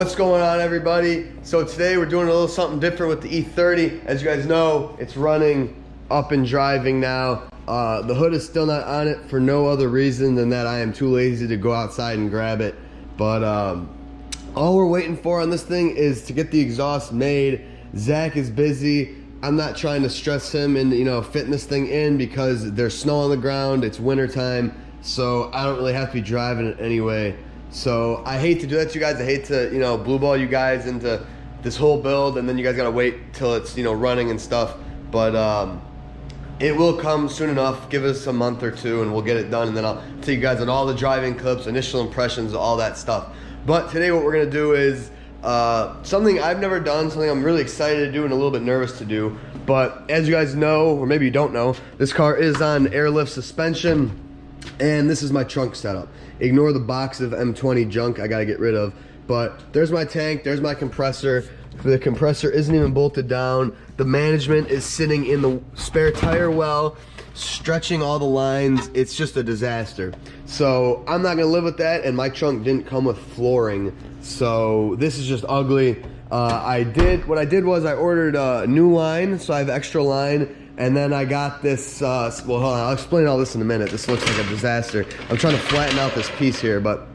What's going on, everybody? So today we're doing a little something different with the E30. As you guys know, it's running up and driving now. The hood is still not on it for no other reason than that I am too lazy to go outside and grab it. But all we're waiting for on this thing is to get the exhaust made. Zach is busy. I'm not trying to stress him and fitting this thing in because there's snow on the ground. It's winter time, so I don't really have to be driving it anyway. So I hate to do that to you guys. I hate to blue ball you guys into this whole build and then you guys gotta wait till it's running and stuff. But it will come soon enough. Give us a month or two and we'll get it done, and then I'll tell you guys on all the driving clips, initial impressions, all that stuff. But today what we're gonna do is something I've never done, something I'm really excited to do and a little bit nervous to do. But as you guys know, or maybe you don't know, this car is on airlift suspension, and this is my trunk setup. Ignore the box of M20 junk I gotta get rid of. But there's my tank, there's my compressor. The compressor isn't even bolted down. The management is sitting in the spare tire well, stretching all the lines. It's just a disaster. So I'm not gonna live with that, and my trunk didn't come with flooring. So this is just ugly. What I did was I ordered a new line, so I have extra line. And then I got this, well, hold on, I'll explain all this in a minute. This looks like a disaster. I'm trying to flatten out this piece here, but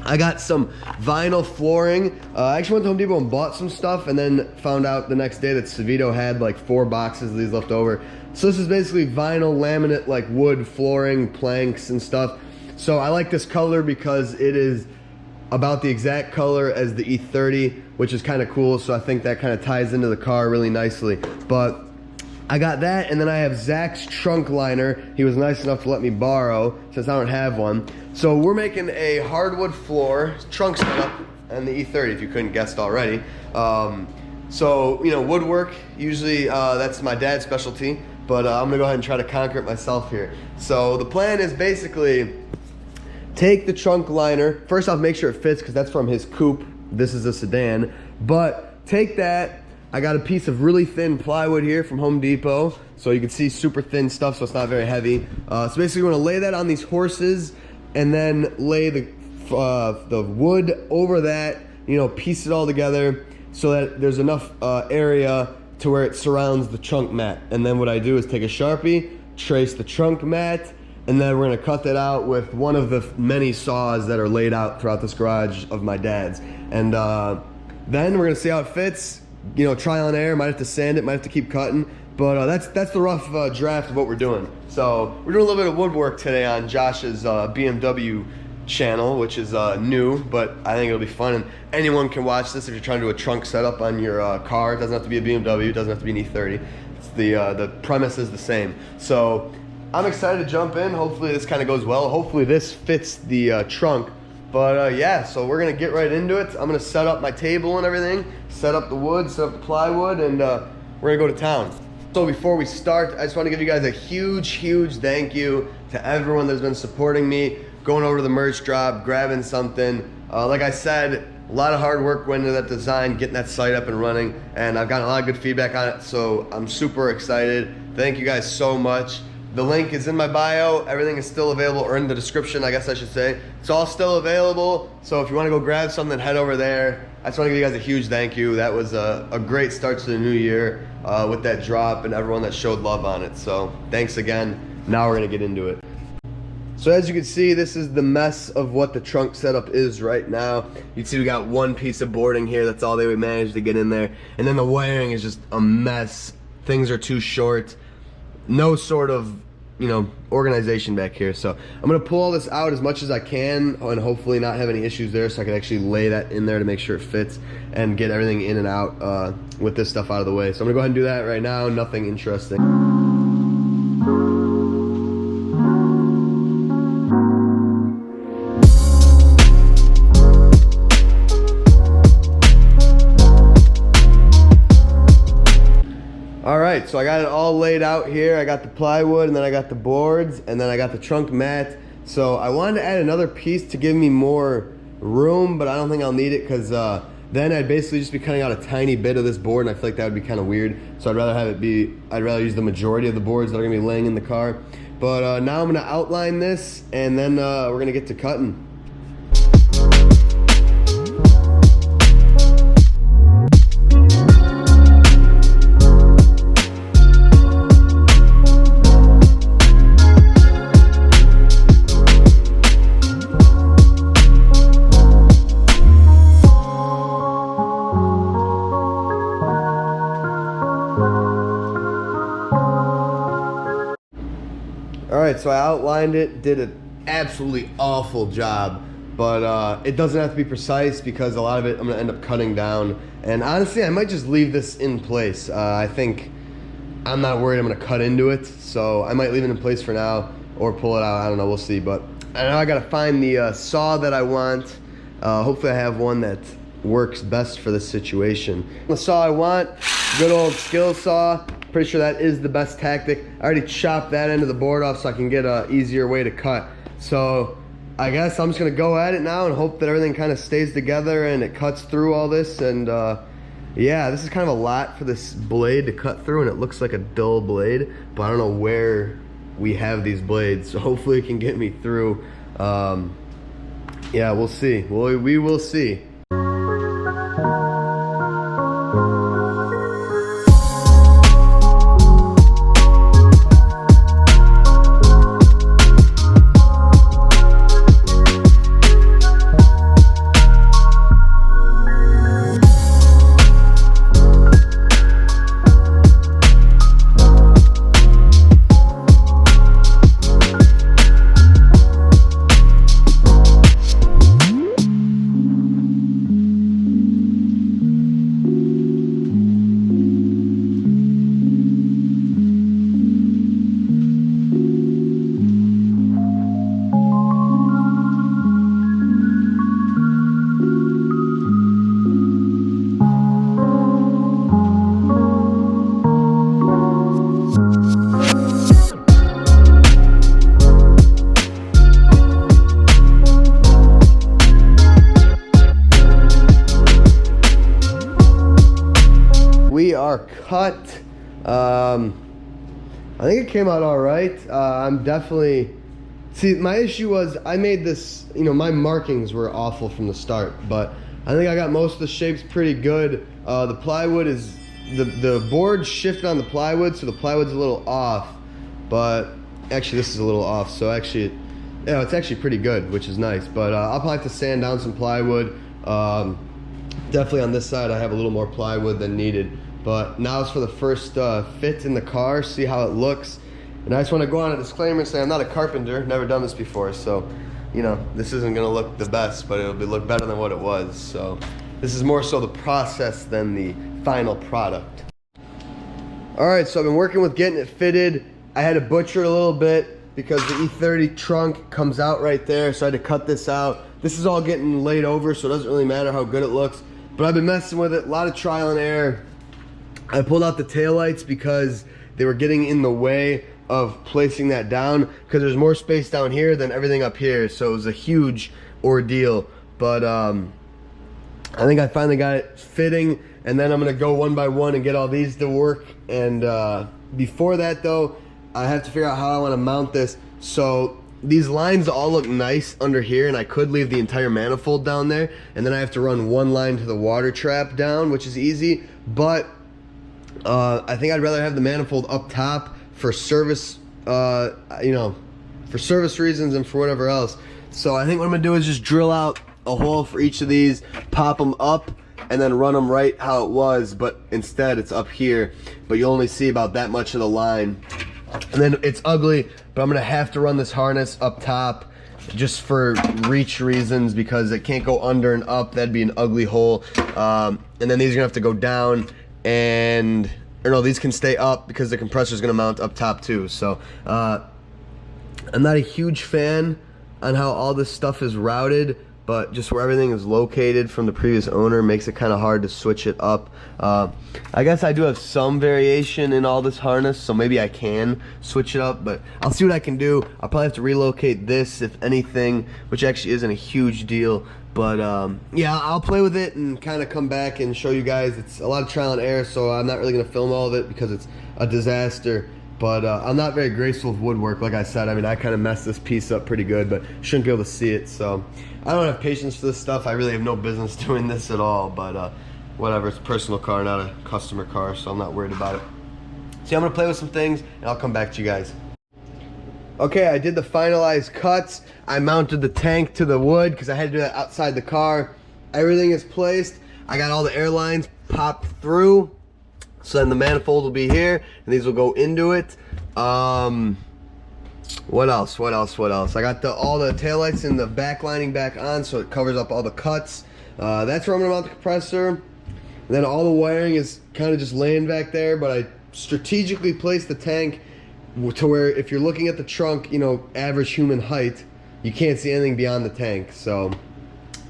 I got some vinyl flooring. I actually went to Home Depot and bought some stuff and then found out the next day that Savito had like 4 boxes of these left over. So this is basically vinyl laminate, like wood flooring, planks and stuff. So I like this color because it is about the exact color as the E30, which is kind of cool. So I think that kind of ties into the car really nicely. But I got that, and then I have Zach's trunk liner. He was nice enough to let me borrow since I don't have one. So we're making a hardwood floor trunk setup on the E30, if you couldn't guess already. So woodwork, usually that's my dad's specialty, but I'm gonna go ahead and try to conquer it myself here. So the plan is basically take the trunk liner. First off, make sure it fits because that's from his coupe. This is a sedan, but take that. I got a piece of really thin plywood here from Home Depot, so you can see super thin stuff, so it's not very heavy. So basically we're gonna lay that on these horses and then lay the wood over that, piece it all together so that there's enough area to where it surrounds the trunk mat. And then what I do is take a Sharpie, trace the trunk mat, and then we're gonna cut that out with one of the many saws that are laid out throughout this garage of my dad's. And then we're gonna see how it fits. Trial and error, might have to sand it, might have to keep cutting, but that's the rough draft of what we're doing. So we're doing a little bit of woodwork today on Josh's BMW channel, which is new, but I think it'll be fun, and anyone can watch this if you're trying to do a trunk setup on your car. It doesn't have to be a BMW, it doesn't have to be an E30. It's the premise is the same. So I'm excited to jump in. Hopefully this kind of goes well. Hopefully this fits the trunk. But yeah, so we're gonna get right into it. I'm gonna set up my table and everything, set up the wood, set up the plywood, and we're gonna go to town. So before we start, I just wanna give you guys a huge thank you to everyone that's been supporting me, going over to the merch drop, grabbing something. Like I said, a lot of hard work went into that design, getting that site up and running, and I've gotten a lot of good feedback on it, so I'm super excited. Thank you guys so much. The link is in my bio. Everything is still available, or in the description, I guess I should say. It's all still available. So if you want to go grab something, head over there. I just want to give you guys a huge thank you. That was a great start to the new year with that drop and everyone that showed love on it. So thanks again. Now we're going to get into it. So as you can see, this is the mess of what the trunk setup is right now. You can see we got one piece of boarding here. That's all they would manage to get in there. And then the wiring is just a mess. Things are too short. No sort of organization back here. So I'm gonna pull all this out as much as I can and hopefully not have any issues there, so I can actually lay that in there to make sure it fits and get everything in and out with this stuff out of the way. So I'm gonna go ahead and do that right now. Nothing interesting. Alright, so I got it all laid out here. I got the plywood, and then I got the boards, and then I got the trunk mat. So I wanted to add another piece to give me more room, but I don't think I'll need it because then I'd basically just be cutting out a tiny bit of this board, and I feel like that would be kind of weird. So I'd rather use the majority of the boards that are gonna be laying in the car. But now I'm gonna outline this, and then we're gonna get to cutting. right, so I outlined it, did an absolutely awful job, but it doesn't have to be precise because a lot of it I'm gonna end up cutting down. And honestly, I might just leave this in place. I think I'm not worried I'm gonna cut into it, so I might leave it in place for now or pull it out. I don't know, we'll see. But I know I gotta find the saw that I want. Hopefully I have one that works best for this situation. The saw I want, good old skill saw. Pretty sure that is the best tactic. I already chopped that end of the board off so I can get an easier way to cut. So I guess I'm just gonna go at it now and hope that everything kind of stays together and it cuts through all this. And yeah, this is kind of a lot for this blade to cut through, and it looks like a dull blade, but I don't know where we have these blades, so hopefully it can get me through. Yeah, we'll see. We will see. We are cut. I think it came out all right. I'm definitely, see, my issue was I made this, you know, my markings were awful from the start, but I think I got most of the shapes pretty good. The plywood is, the board shifted on the plywood, so the plywood's a little off, but actually this is a little off, so actually, yeah, it's actually pretty good, which is nice. But I'll probably have to sand down some plywood. Definitely on this side I have a little more plywood than needed. But now it's for the first fit in the car, see how it looks. And I just want to go on a disclaimer and say I'm not a carpenter, never done this before, so you know, this isn't gonna look the best, but it'll look better than what it was. So this is more so the process than the final product. All right, so I've been working with getting it fitted. I had to butcher it a little bit because the E30 trunk comes out right there, so I had to cut this out. This is all getting laid over, so it doesn't really matter how good it looks. But I've been messing with it, a lot of trial and error. I pulled out the taillights because they were getting in the way of placing that down, because there's more space down here than everything up here, so it was a huge ordeal. But I think I finally got it fitting, and then I'm gonna go one by one and get all these to work. And before that though, I have to figure out how I want to mount this. So these lines all look nice under here, and I could leave the entire manifold down there, and then I have to run one line to the water trap down, which is easy. But I think I'd rather have the manifold up top for service, you know, for service reasons and for whatever else. So I think what I'm gonna do is just drill out a hole for each of these, pop them up, and then run them right how it was, but instead it's up here, but you only see about that much of the line. And then it's ugly, but I'm gonna have to run this harness up top just for reach reasons, because it can't go under and up. That'd be an ugly hole. And then these are gonna have to go down, and or no, these can stay up because the compressor is going to mount up top too. So I'm not a huge fan on how all this stuff is routed, but just where everything is located from the previous owner makes it kind of hard to switch it up. I guess I do have some variation in all this harness, so maybe I can switch it up, but I'll see what I can do. I'll probably have to relocate this, if anything, which actually isn't a huge deal. But yeah, I'll play with it and kind of come back and show you guys. It's a lot of trial and error, so I'm not really going to film all of it because it's a disaster. But I'm not very graceful with woodwork, like I said. I mean, I kind of messed this piece up pretty good, but shouldn't be able to see it. So I don't have patience for this stuff. I really have no business doing this at all. But whatever, it's a personal car, not a customer car, so I'm not worried about it. See, I'm going to play with some things, and I'll come back to you guys. Okay, I did the finalized cuts. I mounted the tank to the wood because I had to do that outside the car. Everything is placed. I got all the air lines popped through. So then the manifold will be here, and these will go into it. What else? What else? What else? I got all the taillights and the back lining back on, so it covers up all the cuts. That's where I'm gonna mount the compressor. And then all the wiring is kind of just laying back there, but I strategically placed the tank to where if you're looking at the trunk, you know, average human height, you can't see anything beyond the tank. So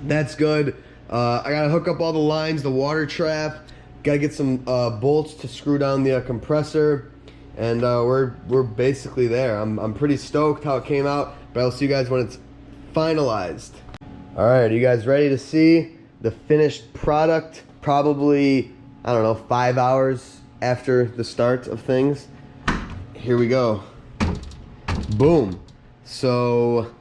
that's good. I gotta hook up all the lines, the water trap. Gotta get some bolts to screw down the compressor. And we're basically there. I'm pretty stoked how it came out, but I'll see you guys when it's finalized. All right, are you guys ready to see the finished product? Probably, I don't know, 5 hours after the start of things. Here we go. Boom. So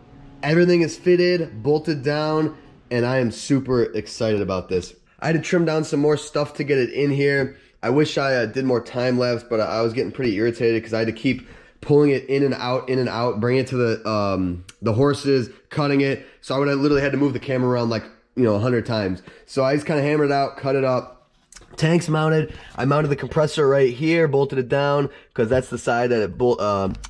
everything is fitted, bolted down, and I am super excited about this. I had to trim down some more stuff to get it in here. I wish I did more time lapse, but I was getting pretty irritated because I had to keep pulling it in and out, bring it to the horses, cutting it. So I would have literally had to move the camera around like, you know, 100 times. So I just kind of hammered it out, cut it up. Tank's mounted. I mounted the compressor right here, bolted it down because that's the side that it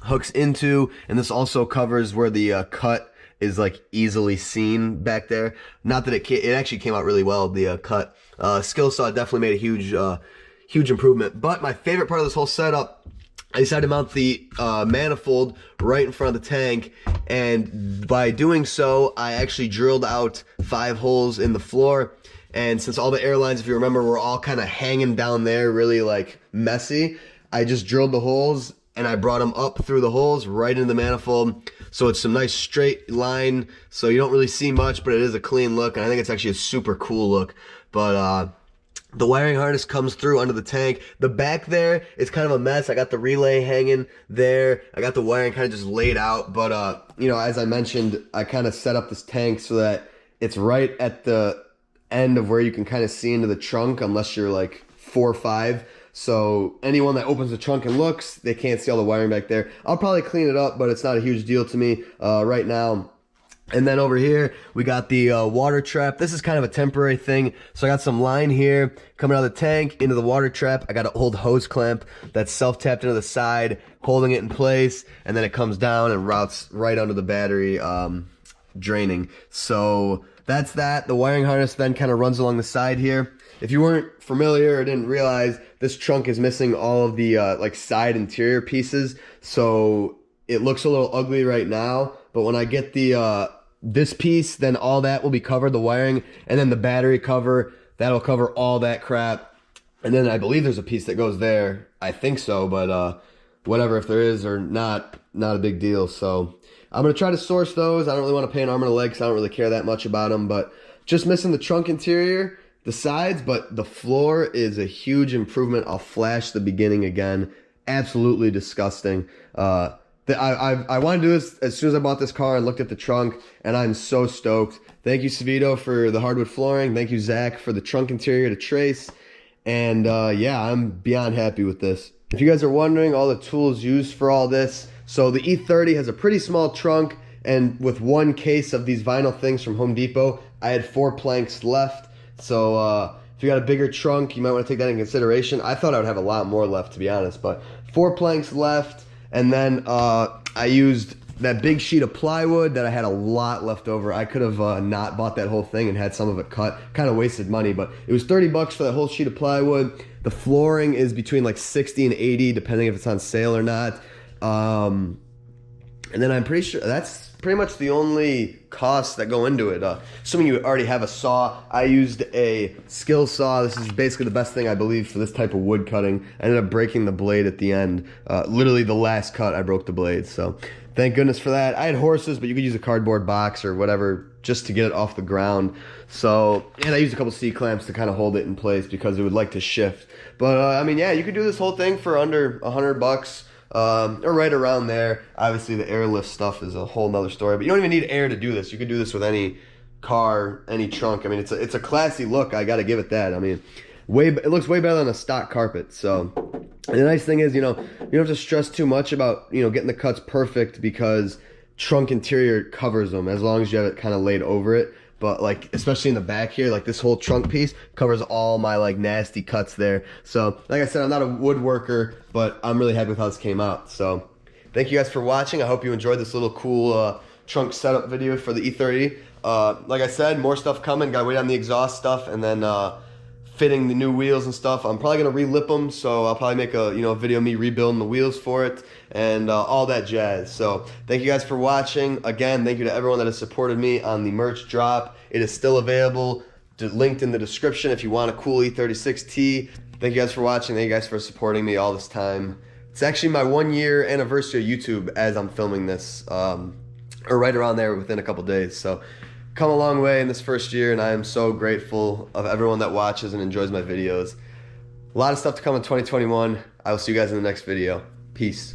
hooks into, and this also covers where the cut is like easily seen back there. Not that it actually came out really well, the cut. Skill saw definitely made a huge improvement. But my favorite part of this whole setup, I decided to mount the manifold right in front of the tank, and by doing so, I actually drilled out 5 holes in the floor. And since all the air lines, if you remember, were all kind of hanging down there, really like messy, I just drilled the holes and I brought them up through the holes right into the manifold. So it's some nice straight line, so you don't really see much, but it is a clean look, and I think it's actually a super cool look. But the wiring harness comes through under the tank. The back there is kind of a mess. I got the relay hanging there. I got the wiring kind of just laid out. But, you know, as I mentioned, I kind of set up this tank so that it's right at the end of where you can kind of see into the trunk, unless you're like 4 or 5. So anyone that opens the trunk and looks, they can't see all the wiring back there. I'll probably clean it up, but it's not a huge deal to me right now. And then over here, we got the water trap. This is kind of a temporary thing. So I got some line here coming out of the tank into the water trap. I got an old hose clamp that's self-tapped into the side, holding it in place, and then it comes down and routes right under the battery draining. So that's that. The wiring harness then kind of runs along the side here. If you weren't familiar or didn't realize, this trunk is missing all of the like side interior pieces. So it looks a little ugly right now, but when I get the this piece, then all that will be covered, the wiring, and then the battery cover, that'll cover all that crap. And then I believe there's a piece that goes there. I think so, but whatever, if there is or not a big deal. So I'm gonna try to source those. I don't really want to pay an arm and a leg because I don't really care that much about them, but just missing the trunk interior, the sides, but the floor is a huge improvement. I'll flash the beginning again. Absolutely disgusting. I wanted to do this as soon as I bought this car and looked at the trunk, and I'm so stoked. Thank you, Savito, for the hardwood flooring. Thank you, Zach, for the trunk interior to trace. And yeah, I'm beyond happy with this. If you guys are wondering, all the tools used for all this, so the E30 has a pretty small trunk, and with one case of these vinyl things from Home Depot, I had 4 planks left. So if you got a bigger trunk, you might want to take that in consideration. I thought I would have a lot more left, to be honest, but 4 planks left. And then I used that big sheet of plywood that I had a lot left over. I could have not bought that whole thing and had some of it cut. Kind of wasted money, but it was 30 bucks for that whole sheet of plywood. The flooring is between like 60 and 80, depending if it's on sale or not. And then I'm pretty sure that's pretty much the only costs that go into it. Assuming you already have a saw, I used a skill saw. This is basically the best thing I believe for this type of wood cutting. I ended up breaking the blade at the end. Literally the last cut, I broke the blade. So thank goodness for that. I had horses, but you could use a cardboard box or whatever just to get it off the ground. So, and I used a couple C-clamps to kind of hold it in place because it would like to shift. But I mean, yeah, you could do this whole thing for under 100 bucks. Or right around there. Obviously the airlift stuff is a whole nother story, but you don't even need air to do this. You could do this with any car, any trunk. I mean, it's a classy look. I got to give it that. I mean, it looks way better than a stock carpet. So the nice thing is, you know, you don't have to stress too much about, you know, getting the cuts perfect because trunk interior covers them as long as you have it kind of laid over it. But like, especially in the back here, like this whole trunk piece covers all my like nasty cuts there. So like I said, I'm not a woodworker, but I'm really happy with how this came out. So thank you guys for watching. I hope you enjoyed this little cool trunk setup video for the E30. Like I said, more stuff coming. Gotta wait on the exhaust stuff, and then fitting the new wheels and stuff. I'm probably gonna re-lip them, so I'll probably make a video of me rebuilding the wheels for it and all that jazz. So thank you guys for watching. Again, thank you to everyone that has supported me on the merch drop. It is still available, linked in the description if you want a cool E36 tee. Thank you guys for watching. Thank you guys for supporting me all this time. It's actually my 1-year anniversary of YouTube as I'm filming this, or right around there within a couple days. So come a long way in this first year, and I am so grateful of everyone that watches and enjoys my videos. A lot of stuff to come in 2021. I will see you guys in the next video. Peace.